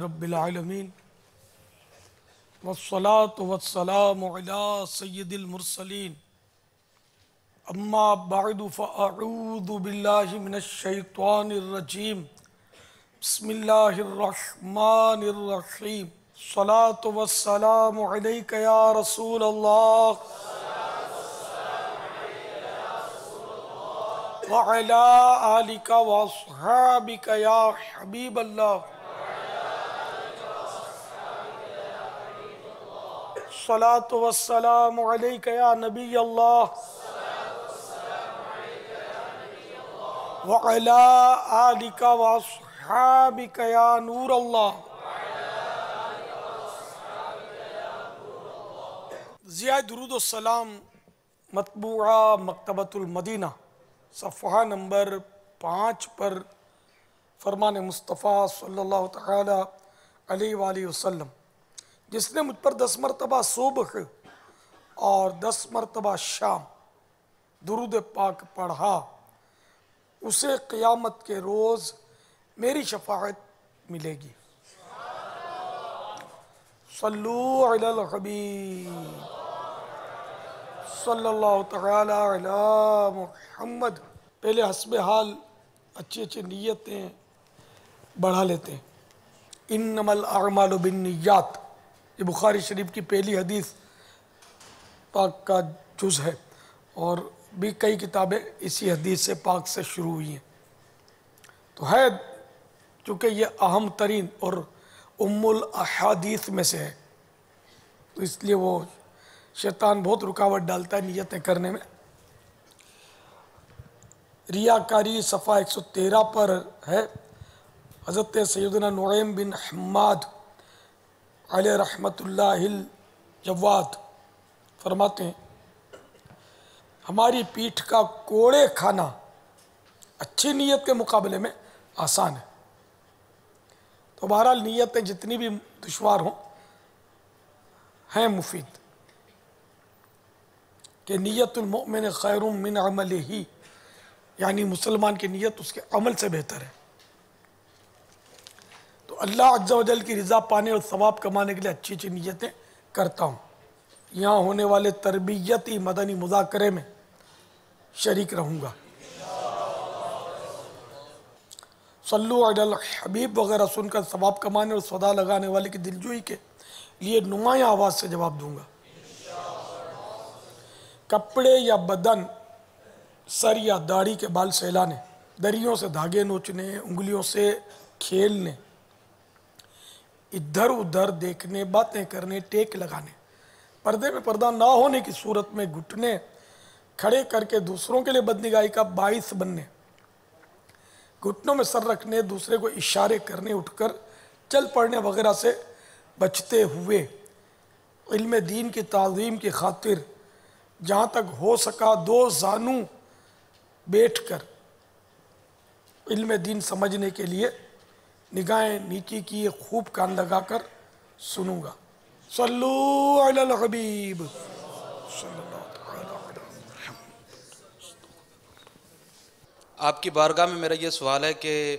رب العالمین والصلاة والسلام علی سید المرسلین اما بعد فاعوذ باللہ من الشیطان الرجیم بسم اللہ الرحمن الرحیم الصلاة والسلام علیک یا رسول اللہ وعلی آلک واصحابک یا حبیب اللہ الصلاة والسلام علیک یا نبی اللہ وعلی آلک واصحابک یا نور اللہ ضیاء درود و سلام مطبوعہ مکتبۃ المدینہ صفحہ نمبر 5 پر فرمان مصطفیٰ صلی اللہ تعالی علیہ وآلہ وسلم، جس نے مجھ پر 10 مرتبہ صبح اور 10 مرتبہ شام درود پاک پڑھا، اسے قیامت کے روز میری شفاعت ملے گی۔ صلو علی الحبیب صلی اللہ تعالی علی محمد۔ پہلے حسب حال اچھی نیتیں بڑھا لیتے ہیں۔ انما الاعمال بالنیات، یہ بخاری شریف کی پہلی حدیث پاک کا جز ہے، اور بھی کئی کتابیں اسی حدیث سے پاک سے شروع ہوئی ہیں۔ تو ہے چونکہ یہ اہم ترین اور ام الاحادیث میں سے ہے، تو اس لیے وہ شیطان بہت رکاوٹ ڈالتا ہے نیتیں کرنے میں۔ ریاکاری صفحہ 113 پر ہے۔ حضرت سیدنا نعیم بن حماد علیہ رحمت اللہ الجواد فرماتے ہیں، ہماری پیٹھ کا کوڑے کھانا اچھی نیت کے مقابلے میں آسان ہے۔ تو بہرحال نیتیں جتنی بھی دشوار ہوں ہیں مفید، کہ نیت المؤمن خیر من عملہ، یعنی مسلمان کی نیت اس کے عمل سے بہتر ہے۔ تو اللہ عز و جل کی رضا پانے اور ثواب کمانے کے لیے اچھی نیتیں کرتا ہوں۔ یہاں ہونے والے تربیتی مدنی مذاکرے میں شریک رہوں گا۔ صلو علی الحبیب وغیرہ سن کر ثواب کمانے اور صدا لگانے والے کی دلجوئی کے لیے نمایاں آواز سے جواب دوں گا۔ کپڑے یا بدن، سر یا داڑھی کے بال سہلانے، دریوں سے دھاگے نوچنے، انگلیوں سے کھیلنے، ادھر ادھر دیکھنے، باتیں کرنے، ٹیک لگانے، پردے میں پردہ نہ ہونے کی صورت میں گھٹنے کھڑے کر کے دوسروں کے لیے بدنگاہی کا باعث بننے، گھٹنوں میں سر رکھنے، دوسرے کو اشارے کرنے، اٹھ کر چل پڑنے وغیرہ سے بچتے ہوئے علم دین کی تعظیم کی خاطر جہاں تک ہو سکا 2 زانو بیٹھ کر علم دین سمجھنے کے لیے نگاہیں نیچی کی خوب کان لگا کر سنوں گا۔ صلو علی الحبیب صلی اللہ تعالی علی محمد۔ آپ کی بارگاہ میں میرا یہ سوال ہے کہ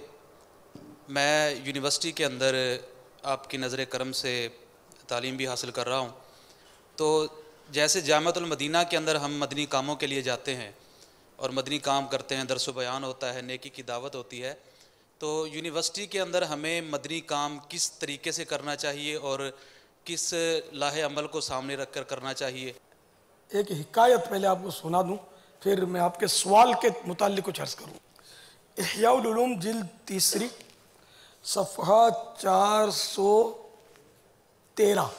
میں یونیورسٹی کے اندر آپ کی نظر کرم سے تعلیم بھی حاصل کر رہا ہوں، تو جیسے جامعۃ المدینہ کے اندر ہم مدنی کاموں کے لیے جاتے ہیں اور مدنی کام کرتے ہیں، درس و بیان ہوتا ہے، نیکی کی دعوت ہوتی ہے، تو یونیورسٹی کے اندر ہمیں مدنی کام کس طریقے سے کرنا چاہیے اور کس لاہ عمل کو سامنے رکھ کر کرنا چاہیے؟ ایک حکایت پہلے آپ کو سنا دوں، پھر میں آپ کے سوال کے متعلق کچھ عرض کروں۔ احیاء العلوم جلد 3 صفحہ 413،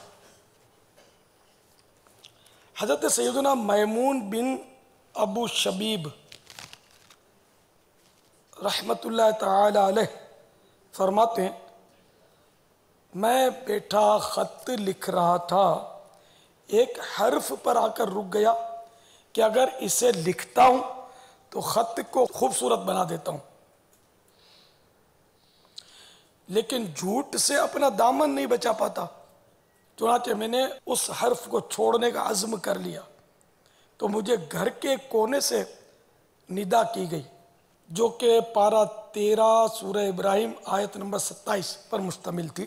حضرت سیدنا میمون بن ابو شبیب رحمت اللہ تعالی علیہ فرماتے ہیں، میں بیٹھا خط لکھ رہا تھا، ایک حرف پر آ کر رک گیا کہ اگر اسے لکھتا ہوں تو خط کو خوبصورت بنا دیتا ہوں، لیکن جھوٹ سے اپنا دامن نہیں بچا پاتا، چنانچہ میں نے اس حرف کو چھوڑنے کا عزم کر لیا، تو مجھے گھر کے کونے سے ندا کی گئی، جو کہ پارہ 13 سورہ ابراہیم آیت نمبر 27 پر مشتمل تھی۔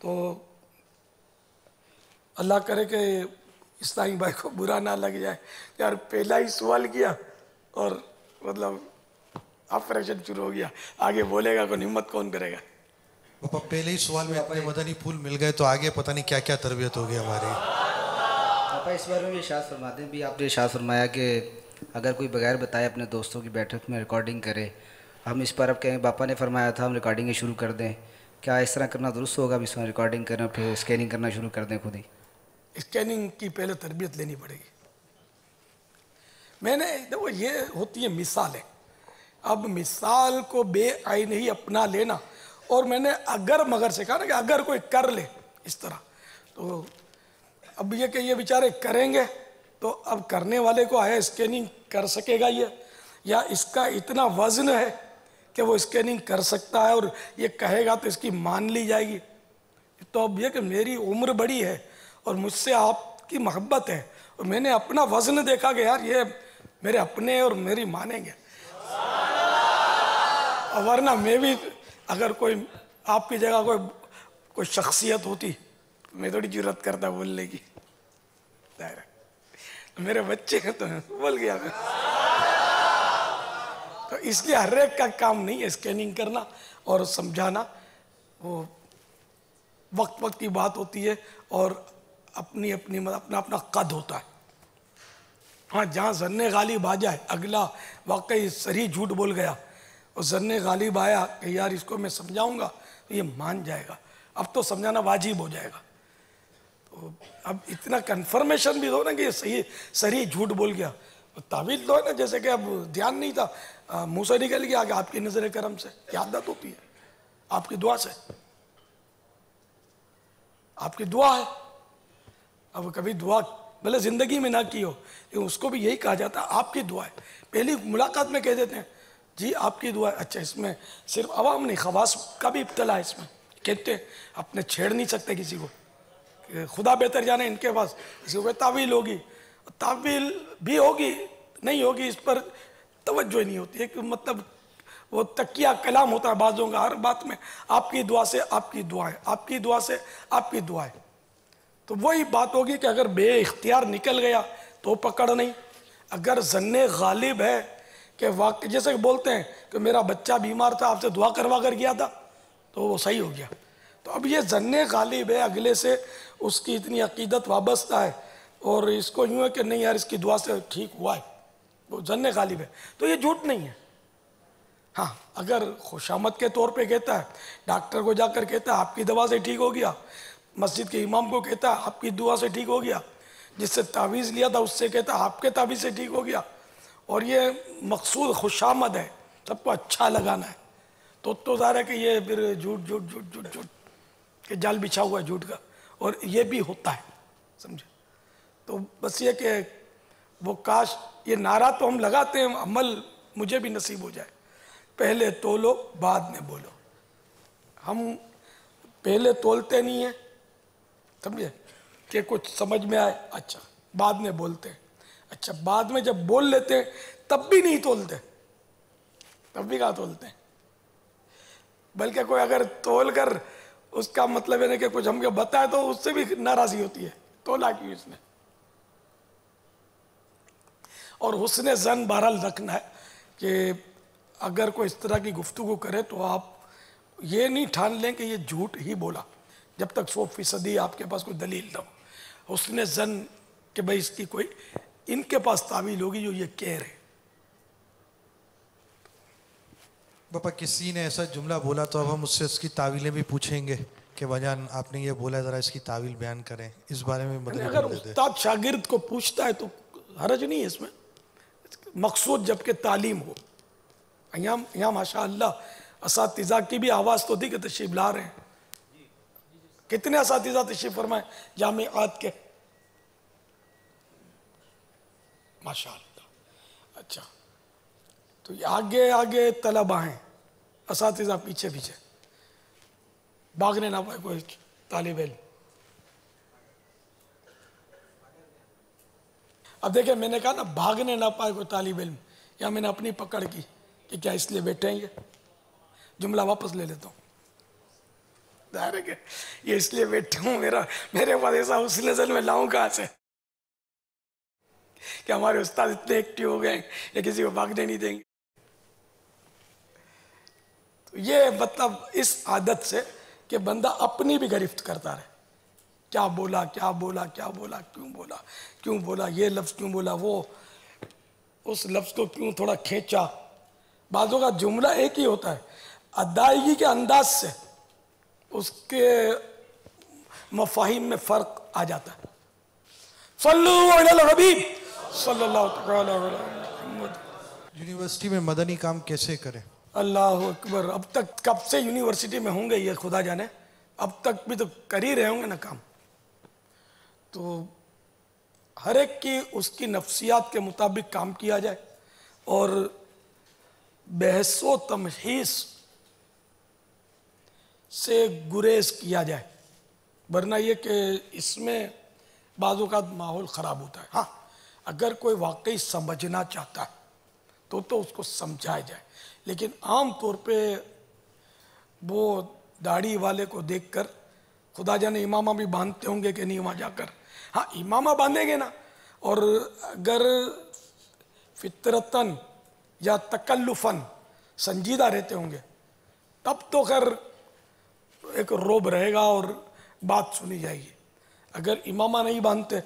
تو اللہ کرے کہ اسلامی بھائی کو برا نہ لگ جائے یار پہلا ہی سوال کیا اور مطلب آپریشن شروع ہو گیا, آگے بولے گا کون, ہمت کون کرے گا. پاپا پہلے ہی سوال میں اتنے مدنی پھول مل گئے تو آگے پتہ نہیں کیا کیا تربیت ہوگی ہماری. پاپا اس بارے میں بھی ارشاد فرما دیں, بھی آپ نے ارشاد فرمایا کہ اگر کوئی بغیر بتائے اپنے دوستوں کی بیٹھک میں ریکارڈنگ کرے, ہم اس پر اب کہیں پاپا نے فرمایا تھا ہم ریکارڈنگیں شروع کر دیں, کیا اس طرح کرنا درست ہوگا؟ اس میں ریکارڈنگ کریں پھر اسکیننگ کرنا شروع کر دیں خود ہی؟ اسکیننگ کی پہلے تربیت لینی پڑے گی. میں نے دیکھو یہ ہوتی ہے مثالیں, اب مثال کو بے آئین ہی اپنا لینا, اور میں نے اگر مگر سے کہا نا کہ اگر کوئی کر لے اس طرح, تو اب یہ کہ یہ بیچارے کریں گے تو اب کرنے والے کو آیا اسکیننگ کر سکے گا یہ, یا اس کا اتنا وزن ہے کہ وہ اسکیننگ کر سکتا ہے اور یہ کہے گا تو اس کی مان لی جائے گی. تو اب یہ کہ میری عمر بڑی ہے اور مجھ سے آپ کی محبت ہے, اور میں نے اپنا وزن دیکھا کہ یار یہ میرے اپنے اور میری مانیں گے, ورنہ میں بھی اگر کوئی آپ کی جگہ کوئی شخصیت ہوتی میں تھوڑی جرات کرتا بولنے کی, میرے بچے ہیں تو بول گیا میں. تو اس لیے ہر ایک کا کام نہیں ہے اسکیننگ کرنا اور سمجھانا, وہ وقت وقت کی بات ہوتی ہے اور اپنی اپنی اپنا اپنا قد ہوتا ہے. ہاں جہاں ظن غالب آ جائے, اگلا واقعی صریح جھوٹ بول گیا اور ظن غالب آیا کہ یار اس کو میں سمجھاؤں گا تو یہ مان جائے گا, اب تو سمجھانا واجب ہو جائے گا. تو اب اتنا کنفرمیشن بھی دو نا کہ یہ صحیح صریح جھوٹ بول گیا, تعویل تو ہے نا, جیسے کہ اب دھیان نہیں تھا منہ سے نکل گیا کہ آپ کی نظر کرم سے, عادت ہوتی ہے آپ کی دعا سے, آپ کی دعا ہے. اب کبھی دعا بھلے زندگی میں نہ کی ہو لیکن اس کو بھی یہی کہا جاتا ہے آپ کی دعا ہے. پہلی ملاقات میں کہہ دیتے ہیں جی آپ کی دعا ہے. اچھا اس میں صرف عوام نہیں خواص کا بھی ابتلا ہے, اس میں کہتے ہیں اپنے چھیڑ نہیں سکتے کسی کو, خدا بہتر جانے ان کے پاس کسی کو تعویل ہوگی, تعویل بھی ہوگی نہیں ہوگی اس پر توجہ نہیں ہوتی ہے, کہ مطلب وہ تکیہ کلام ہوتا ہے بعضوں کا ہر بات میں, آپ کی دعا سے آپ کی دعا ہے, آپ کی دعا سے آپ کی دعا ہے. تو وہی بات ہوگی کہ اگر بے اختیار نکل گیا تو پکڑ نہیں, اگر ظن غالب ہے کہ واقع جیسے کہ بولتے ہیں کہ میرا بچہ بیمار تھا آپ سے دعا کروا کر گیا تھا تو وہ صحیح ہو گیا, تو اب یہ ظن غالب ہے, اگلے سے اس کی اتنی عقیدت وابستہ ہے اور اس کو یوں ہے کہ نہیں یار اس کی دعا سے ٹھیک ہوا ہے, وہ ظن غالب ہے, تو یہ جھوٹ نہیں ہے. ہاں اگر خوشامد کے طور پہ کہتا ہے, ڈاکٹر کو جا کر کہتا ہے آپ کی دوا سے ٹھیک ہو گیا, مسجد کے امام کو کہتا ہے آپ کی دعا سے ٹھیک ہو گیا, جس سے تعویذ لیا تھا اس سے کہتا ہے آپ کے تعویذ سے ٹھیک ہو گیا, اور یہ مقصود خوشامد ہے, سب کو اچھا لگانا ہے, تو ظاہر ہے کہ یہ پھر جھوٹ جھوٹ جھوٹ جھوٹ جھوٹ کہ جال بچھا ہوا ہے جھوٹ کا, اور یہ بھی ہوتا ہے سمجھے. تو بس یہ کہ وہ کاش یہ نعرہ تو ہم لگاتے ہیں, عمل مجھے بھی نصیب ہو جائے, پہلے تولو بعد میں بولو. ہم پہلے تولتے نہیں ہیں سمجھے کہ کچھ سمجھ میں آئے, اچھا بعد میں بولتے ہیں, اچھا بعد میں جب بول لیتے ہیں تب بھی نہیں تولتے, تب بھی کہاں تولتے ہیں, بلکہ کوئی اگر تول کر اس کا مطلب ہے کہ کچھ ہم کو بتائے تو اس سے بھی ناراضی ہوتی ہے, تولا کیوں اس نے. اور حسن ظن بہرحال رکھنا ہے کہ اگر کوئی اس طرح کی گفتگو کرے تو آپ یہ نہیں ٹھان لیں کہ یہ جھوٹ ہی بولا جب تک 100% آپ کے پاس کوئی دلیل نہ ہو. حسن ظن کہ بھئی اس کی کوئی ان کے پاس تعویل ہوگی جو یہ کہہ رہے. پاپا کسی نے ایسا جملہ بولا تو اب ہم اس سے اس کی تعویلیں بھی پوچھیں گے کہ بھجان آپ نے یہ بولا ذرا اس کی تعویل بیان کریں, اس بارے میں مدنی اگر پھول دے دیں. استاد شاگرد کو پوچھتا ہے تو حرج نہیں ہے اس میں, مقصود جب کہ تعلیم ہو. یہاں ماشاء اللہ اساتذہ کی بھی آواز تو تھی کہ تشریف لا رہے ہیں, کتنے اساتذہ تشریف فرمائے جامعات کے, ماشاء اللہ. اچھا تو آگے آگے طلبہ ہیں, اساتذہ پیچھے پیچھے, بھاگنے نہ پائے کوئی طالب علم. اب دیکھیں میں نے کہا نا بھاگنے نہ پائے کوئی طالب علم, یا میں نے اپنی پکڑ کی کہ کیا اس لیے بیٹھے ہیں, یہ جملہ واپس لے لیتا ہوں. ظاہر ہے کہ یہ اس لیے بیٹھا ہوں، میرے پاس ایسا اس نظر میں لاؤں کہاں سے کہ ہمارے استاد اتنے ایکٹیو ہو گئے یا کسی کو بھاگنے نہیں دیں گے. تو یہ مطلب اس عادت سے کہ بندہ اپنی بھی گرفت کرتا رہے، کیا بولا کیا بولا کیا بولا، کیوں بولا یہ لفظ، کیوں بولا وہ، اس لفظ کو کیوں تھوڑا کھینچا. بعضوں کا جملہ ایک ہی ہوتا ہے، ادائیگی کے انداز سے اس کے مفاہیم میں فرق آ جاتا ہے. صلو علی الحبیب صلی اللہ تعالی علی محمد. یونیورسٹی میں مدنی کام کیسے کریں؟ اللہ اکبر. اب تک کب سے یونیورسٹی میں ہوں گے یہ خدا جانے، اب تک بھی تو کر ہی رہے ہوں گے نا کام. تو ہر ایک کی اس کی نفسیات کے مطابق کام کیا جائے اور بحث و تمحیص سے گریز کیا جائے، ورنہ یہ کہ اس میں بعض اوقات ماحول خراب ہوتا ہے. ہاں اگر کوئی واقعی سمجھنا چاہتا ہے تو اس کو سمجھایا جائے، لیکن عام طور پہ وہ داڑھی والے کو دیکھ کر، خدا جانے امامہ بھی باندھتے ہوں گے کہ نہیں وہاں جا کر، ہاں امامہ باندھیں گے نا، اور اگر فطرتاً یا تکلفاً سنجیدہ رہتے ہوں گے تب تو خیر ایک روب رہے گا اور بات سنی جائے گی. اگر امامہ نہیں باندھتے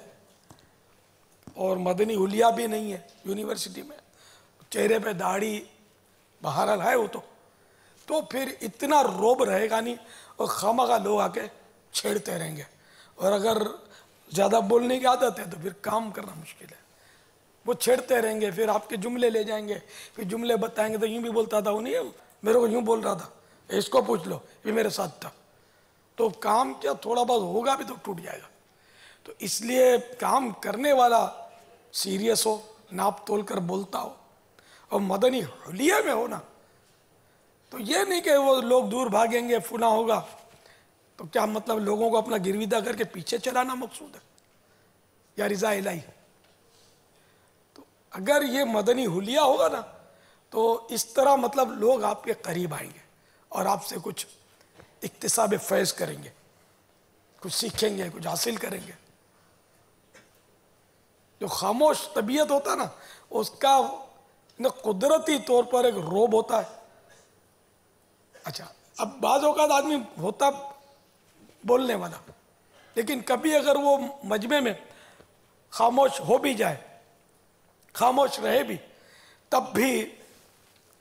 اور مدنی حلیہ بھی نہیں ہے یونیورسٹی میں، چہرے پہ داڑھی بہرحال ہے وہ تو پھر اتنا روب رہے گا نہیں، اور خواہ لوگ آ کے چھیڑتے رہیں گے. اور اگر زیادہ بولنے کی عادت ہے تو پھر کام کرنا مشکل ہے. وہ چھیڑتے رہیں گے، پھر آپ کے جملے لے جائیں گے، پھر جملے بتائیں گے تو یوں بھی بولتا تھا، وہ نہیں میرے کو یوں بول رہا تھا، اس کو پوچھ لو یہ میرے ساتھ تھا. تو کام کیا تھوڑا بہت ہوگا بھی تو ٹوٹ جائے گا. تو اس لیے کام کرنے والا سیریس ہو، ناپ تول کر بولتا ہو، اور مدنی حلیہ میں ہو نا، تو یہ نہیں کہ وہ لوگ دور بھاگیں گے فنا ہوگا. تو کیا مطلب لوگوں کو اپنا گرویدہ کر کے پیچھے چلانا مقصود ہے یا رضا الہی؟ تو اگر یہ مدنی حلیہ ہوگا نا تو اس طرح مطلب لوگ آپ کے قریب آئیں گے اور آپ سے کچھ اکتساب فیض کریں گے، کچھ سیکھیں گے، کچھ حاصل کریں گے. جو خاموش طبیعت ہوتا ہے نا اس کا قدرتی طور پر ایک روب ہوتا ہے. اچھا اب بعض اوقات آدمی ہوتا بولنے والا، لیکن کبھی اگر وہ مجمع میں خاموش ہو بھی جائے، خاموش رہے بھی، تب بھی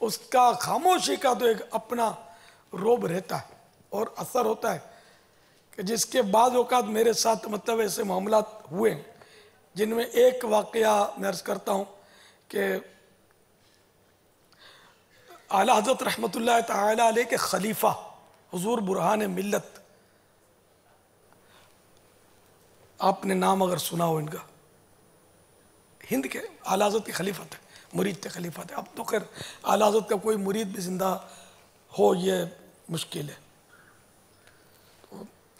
اس کا خاموشی کا تو ایک اپنا روب رہتا ہے اور اثر ہوتا ہے کہ جس کے بعض اوقات میرے ساتھ مطلب ایسے معاملات ہوئے ہیں جن میں ایک واقعہ میں عرض کرتا ہوں کہ اعلیٰ حضرت رحمۃ اللہ تعالیٰ علیہ کے خلیفہ حضور برہان ملت، آپ نے نام اگر سنا ہو ان کا، ہند کے اعلیٰ حضرت کے خلیفہ تھے، مرید تھے، خلیفہ تھے. اب تو خیر اعلیٰ حضرت کا کوئی مرید بھی زندہ ہو یہ مشکل ہے.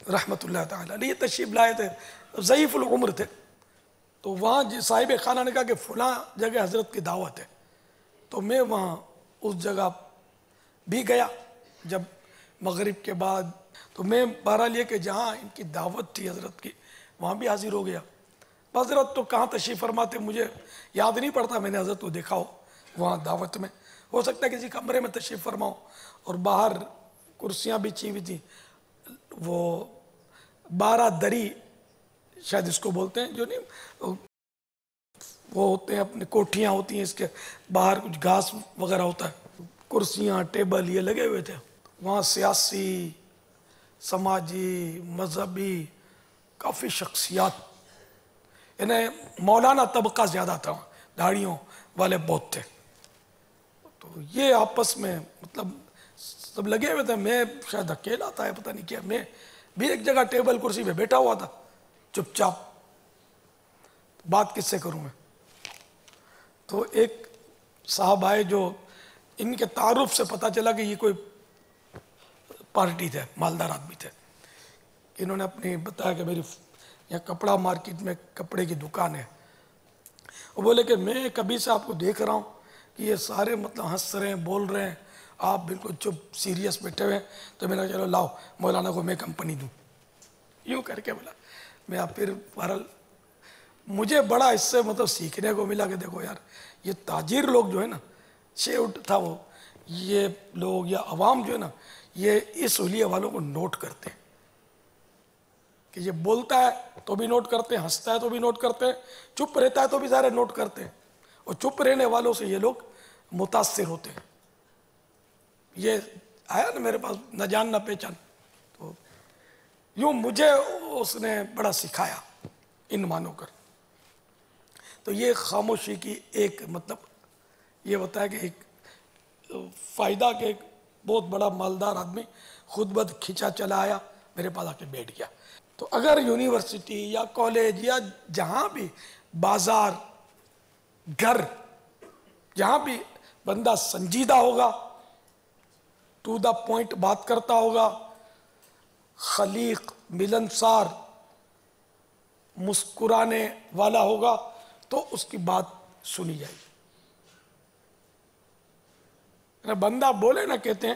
رحمۃ اللہ تعالیٰ علیہ یہ تشریف لائے تھے، ضعیف العمر تھے. تو وہاں صاحب خانہ نے کہا کہ فلاں جگہ حضرت کی دعوت ہے، تو میں وہاں اس جگہ بھی گیا جب مغرب کے بعد. تو میں بہرحال یہ کہ جہاں ان کی دعوت تھی حضرت کی وہاں بھی حاضر ہو گیا. حضرت تو کہاں تشریف فرماتے مجھے یاد نہیں پڑتا میں نے حضرت کو دیکھا ہو وہاں دعوت میں. ہو سکتا ہے کسی کمرے میں تشریف فرماؤ اور باہر کرسیاں بچھی ہوئی تھیں، وہ 12 دری شاید اس کو بولتے ہیں، جو نہیں وہ ہوتے ہیں اپنے کوٹھیاں ہوتی ہیں، اس کے باہر کچھ گھاس وغیرہ ہوتا ہے، کرسیاں ٹیبل یہ لگے ہوئے تھے. وہاں سیاسی، سماجی، مذہبی کافی شخصیات، یعنی مولانا طبقہ زیادہ تھا، داڑھیوں والے بہت تھے. تو یہ آپس میں مطلب سب لگے ہوئے تھے. میں شاید اکیلا تھا، پتہ نہیں کیا، میں بھی ایک جگہ ٹیبل کرسی پہ بیٹھا ہوا تھا چپ چاپ. بات کس سے کروں میں؟ تو ایک صاحب آئے جو ان کے تعارف سے پتہ چلا کہ یہ کوئی پارٹی تھے، مالدار آدمی تھے. انہوں نے اپنی بتایا کہ میری یہاں کپڑا مارکیٹ میں کپڑے کی دکان ہے. وہ بولے کہ میں کبھی سے آپ کو دیکھ رہا ہوں کہ یہ سارے مطلب ہنس رہے ہیں، بول رہے ہیں، آپ بالکل چپ سیریس بیٹھے ہوئے ہیں تو میں نے کہا چلو لاؤ مولانا کو میں کمپنی دوں، یوں کر کے بولا میں اب پھر بہرحال مجھے بڑا اس سے مطلب سیکھنے کو ملا کہ دیکھو یار یہ تاجر لوگ جو ہے نا، شیوٹ تھا وہ، یہ لوگ یا عوام جو ہے نا یہ اس حلیے والوں کو نوٹ کرتے ہیں کہ یہ بولتا ہے تو بھی نوٹ کرتے ہیں، ہنستا ہے تو بھی نوٹ کرتے ہیں، چپ رہتا ہے تو بھی سارے نوٹ کرتے ہیں، اور چپ رہنے والوں سے یہ لوگ متاثر ہوتے ہیں۔ یہ آیا نا میرے پاس نہ جان نہ پہچان، تو یوں مجھے اس نے بڑا سکھایا ان مانو کر۔ تو یہ خاموشی کی ایک مطلب یہ ہوتا ہے کہ ایک فائدہ کہ ایک بہت بڑا مالدار آدمی خود بد کھینچا چلا آیا میرے پاس آ کے بیٹھ گیا۔ تو اگر یونیورسٹی یا کالج یا جہاں بھی بازار گھر جہاں بھی بندہ سنجیدہ ہوگا، ٹو دا پوائنٹ بات کرتا ہوگا، خلیق ملنسار مسکرانے والا ہوگا تو اس کی بات سنی جائے گی۔ بندہ بولے نا کہتے ہیں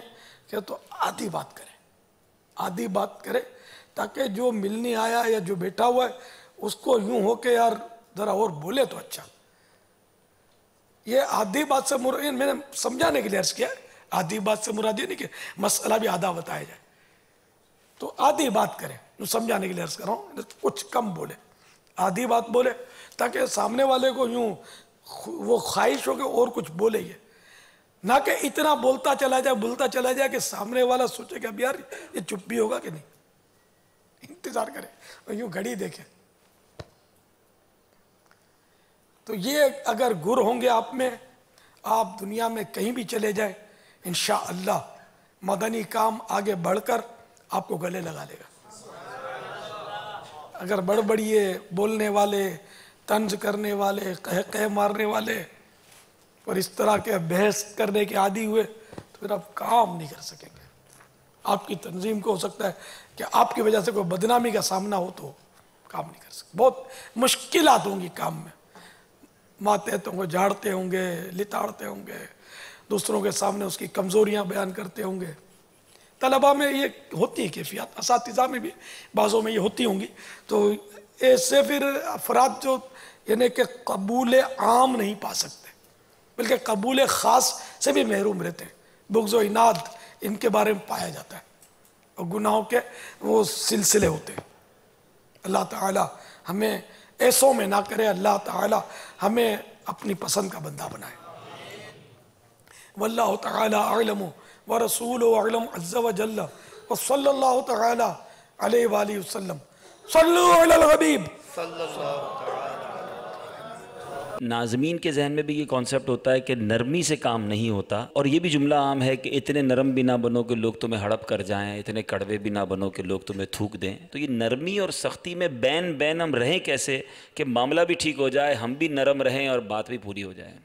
کہ تو آدھی بات کرے، آدھی بات کرے تاکہ جو ملنے آیا یا جو بیٹھا ہوا ہے اس کو یوں ہو کہ یار ذرا اور بولے تو اچھا۔ یہ آدھی بات سے مراد میں نے سمجھانے کے لیے عرض کیا، آدھی بات سے مراد یہ نہیں کہ مسئلہ بھی آدھا بتایا جائے، تو آدھی بات کرے، جو سمجھانے کے لیے عرض کر رہا ہوں، کچھ کم بولے، آدھی بات بولے تاکہ سامنے والے کو یوں وہ خواہش ہو کہ اور کچھ بولے، یہ نہ کہ اتنا بولتا چلا جائے کہ سامنے والا سوچے کہ اب یار یہ چپ بھی ہوگا کہ نہیں، انتظار کرے اور یوں گھڑی دیکھے۔ تو یہ اگر گر ہوں گے آپ میں، آپ دنیا میں کہیں بھی چلے جائیں انشاءاللہ مدنی کام آگے بڑھ کر آپ کو گلے لگا لے گا۔ اگر بڑبڑیے بولنے والے، طنز کرنے والے، قہقہ مارنے والے اور اس طرح کے بحث کرنے کے عادی ہوئے تو پھر آپ کام نہیں کر سکیں گے۔ آپ کی تنظیم کو ہو سکتا ہے کہ آپ کی وجہ سے کوئی بدنامی کا سامنا ہو تو کام نہیں کر سکتے، بہت مشکلات ہوں گی کام میں، ماتحتوں کو جھاڑتے ہوں گے، لتاڑتے ہوں گے، دوسروں کے سامنے اس کی کمزوریاں بیان کرتے ہوں گے۔ طلبہ میں یہ ہوتی ہیں کیفیات، اساتذہ میں بھی بعضوں میں یہ ہوتی ہوں گی، تو ایسے پھر افراد جو یعنی کہ قبول عام نہیں پا سکتے بلکہ قبول خاص سے بھی محروم رہتے ہیں، بغض و عناد ان کے بارے میں پایا جاتا ہے اور گناہوں کے وہ سلسلے ہوتے ہیں۔ اللہ تعالی ہمیں ایسوں میں نہ کرے، اللہ تعالی ہمیں اپنی پسند کا بندہ بنائے۔ واللہ تعالی اعلم ورسولہ اعلم عز وجل وصلی اللہ تعالی علیہ وآلہ وسلم۔ صلو علی الحبیب۔ ناظمین کے ذہن میں بھی یہ کانسیپٹ ہوتا ہے کہ نرمی سے کام نہیں ہوتا، اور یہ بھی جملہ عام ہے کہ اتنے نرم بھی نہ بنو کہ لوگ تمہیں ہڑپ کر جائیں، اتنے کڑوے بھی نہ بنو کہ لوگ تمہیں تھوک دیں۔ تو یہ نرمی اور سختی میں بین ہم رہیں کیسے کہ معاملہ بھی ٹھیک ہو جائے، ہم بھی نرم رہیں اور بات بھی پوری ہو جائے۔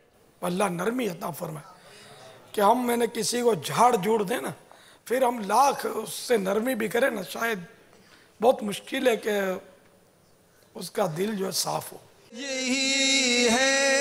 اللہ نرمی عطا فرمائے کہ ہم میں نے کسی کو جھاڑ جھوڑ دیں نا، پھر ہم لاکھ اس سے نرمی بھی کریں نا، شاید بہت مشکل ہے کہ اس کا دل جو ہے صاف ہو۔ یہی ہے